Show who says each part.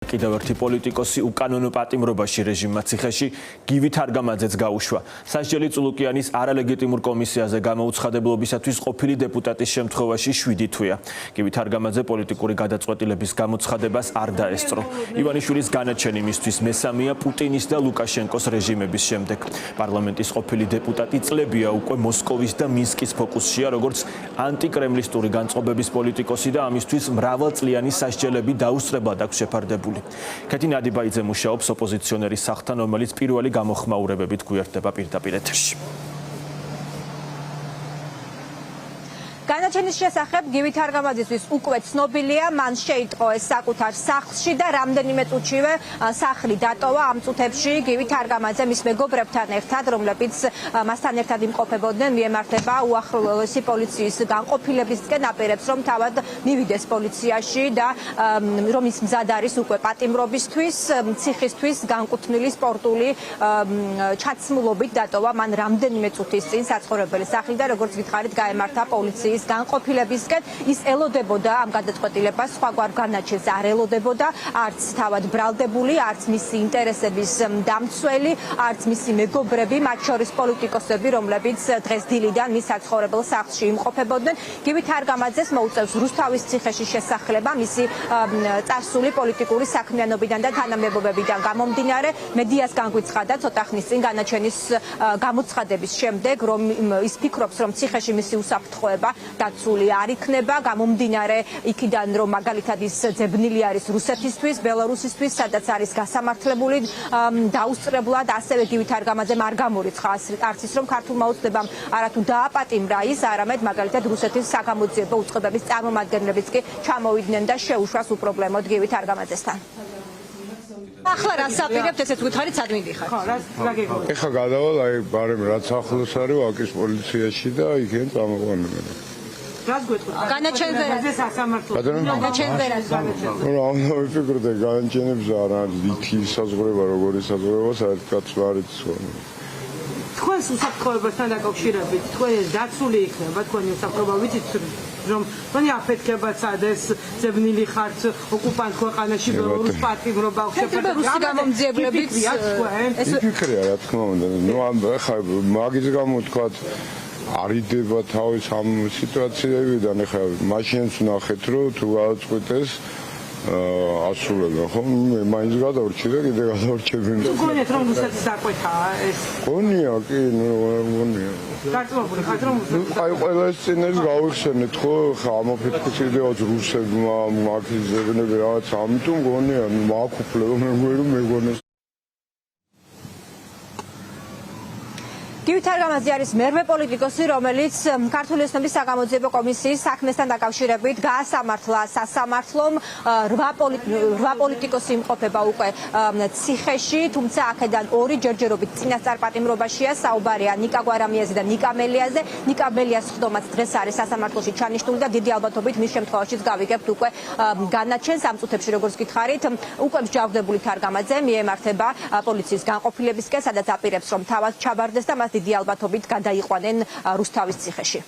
Speaker 1: კიდევ ერთი პოლიტიკოსი უკანონო პატიმრობაში რეჟიმმა ციხეში გივი თარგამაძეც გაუშვა. სასჯელი წულუკიანის არალეგიტიმურ კომისიაზე გამოუცხადებლობისათვის ყოფილი დეპუტატის შემთხვევაში 7 თვეა. გივი თარგამაძე პოლიტიკური გადაწყვეტილების გამოცხადებას არ დაესწრო. ივანიშვილის განაჩენი მისთვის მესამეა პუტინის და ლუკაშენკოს რეჟიმების შემდეგ. პარლამენტის ყოფილი დეპუტატი წლებია უკვე მოსკოვის და მინსკის ფოკუსშია, როგორც ანტიკრემლისტური განწყობების პოლიტიკოსი და ამისთვის მრავალწლიანი სასჯელები დაუსწრებლად აქვს შეფარდებული. კეთი ნადიბაიძე მუშაობს ოპოზიციონერის სახლთან, რომელიც პირველი გამოხმაურებებით გვერდება პირდაპირ ეთერში.
Speaker 2: განაჩენის შესახებ გივი თარგამაძისთვის უკვე ცნობილია, მან შეიტყო ეს საკუთარ სახლში და რამდენიმე წუთშივე სახლი დატოვა. ამ წუთებში გივი თარგამაძე მის მეგობრებთან ერთად, რომლებიც მასთან ერთად იმყოფებოდნენ, მიემართება უახლოესი პოლიციის განყოფილებისკენ, აპირებს რომ თავად მივიდეს პოლიციაში და რომ ის მზად არის უკვე პატიმრობისთვის, ციხისთვის განკუთვნილი სპორტული ჩაცმულობით დატოვა მან რამდენიმე წუთის წინ საცხოვრებელი სახლი და როგორც გითხარით, გაემართა პოლიციის განყოფილებისკენ. ის ელოდებოდა ამ გადაწყვეტილებას, სხვაგვარ განაჩენს არ ელოდებოდა, არც თავად ბრალდებული, არც მისი ინტერესების დამცველი, არც მისი მეგობრები, მათ შორის პოლიტიკოსები, რომლებიც დღეს დილიდან მის საცხოვრებელ სახლში იმყოფებოდნენ. გივი თარგამაძეს მოუწევს რუსთავის ციხეში შესახლება, მისი წარსული პოლიტიკური საქმიანობიდან და თანამდებობებიდან გამომდინარე. მედიას განგვიცხადა ცოტა ხნის წინ განაჩენის გამოცხადების შემდეგ, რომ ის ფიქრობს, რომ ციხეში მისი უსაფრთხოება დაცული არ იქნება, გამომდინარე იქიდან, რომ მაგალითად ის ძებნილი არის რუსეთისთვის, ბელარუსისთვის, სადაც არის გასამართლებული დაუსწრებლად. ასევე გივი თარგამაძემ არ გამორიცხა არც ის, რომ ქართულმა ოცნებამ არათუ დააპატიმრა ის, არამედ მაგალითად რუსეთის საგამოძიებო უწყებების წარმომადგენლებიც კი ჩამოვიდნენ და შეუშვას უპრობლემოდ გივი თარგამაძესთან. ახლა რას აპირებთ, ესეც გითხარით, სად მიდიხართ? ხო, რა გეგმავთ?
Speaker 3: ეხლა გადავალ, ბარემ რაც ახლოს არის, ვაკის პოლიციაში და იქიდან წამოყვანებენ.
Speaker 2: რას გვეტყვით? განაჩენზე სასამართლო. განაჩენზე რას განაჩენზე?
Speaker 3: რა ვიფიქრდე, განაჩენებს არ არის ლითი საზღვრება, როგორი საზღვრება, საერთოდ კაცს არ იცოდნენ.
Speaker 4: თქვენს უსაფრთხოებასთან დაკავშირებით, თქვენ დაცული იქნება, თქვენი უსაფრთხოება ვიცით, რომ თქვენი აფეთქებაც ადეს ძებნილი ხართ ოკუპანტ ქვეყანაში ბელორუს პატიმრობა
Speaker 2: ხდება რუსი გამომძიებლებით
Speaker 3: ვიფიქრია რა თქმა უნდა. ნუ ახლა მაგის გამო თქვათ არიდება თავის ამ სიტუაციებიდან. ახლა მაშინაც ნახეთ, რომ თუ გააწყვეტეს ასრულებენ, ხო? მაინც გადავრჩი და კიდე გადავრჩებენ.
Speaker 4: გონიათ რომ რუსეთის დაკვეთაა ეს?
Speaker 3: გონია, კი, გონია.
Speaker 4: გაწმობული ხართ რომ
Speaker 3: აი ყველა ეს წინებს გავიხსენეთ, ხო? ამოფეთქეს კიდევაც რუსებმა მაგის ზებნები რაღაც, ამიტომ გონია, მააკუფლება მეგონეს.
Speaker 2: გივი თარგამაძე არის მერვე პოლიტიკოსი, რომელიც ქართული ოცნების საგამოძიებო კომისიის საქმესთან დაკავშირებით გაასამართლა სასამართლომ. 8 პოლიტიკოსი იმყოფება უკვე ციხეში, თუმცა აქედან 2 ჯერჯერობით წინასწარ პატიმრობაშია. საუბარია ნიკა გვარამიაზე და ნიკა მელიაზე. ნიკა მელიას ხდომაც დღეს არის სასამართლოში ჩანიშნული და დიდი ალბათობით მის შემთხვევაშიც გავიგებთ უკვე განაჩენს. ამ წუთებში, როგორც გითხარით, უკვე მსჯავრდებული თარგამაძე მიემართება პოლიციის განყოფილებისკენ, სადაც აპირებს, რომ თავად ჩაბარდეს და მას დიდი ალბათობით გადაიყვანენ რუსთავის ციხეში.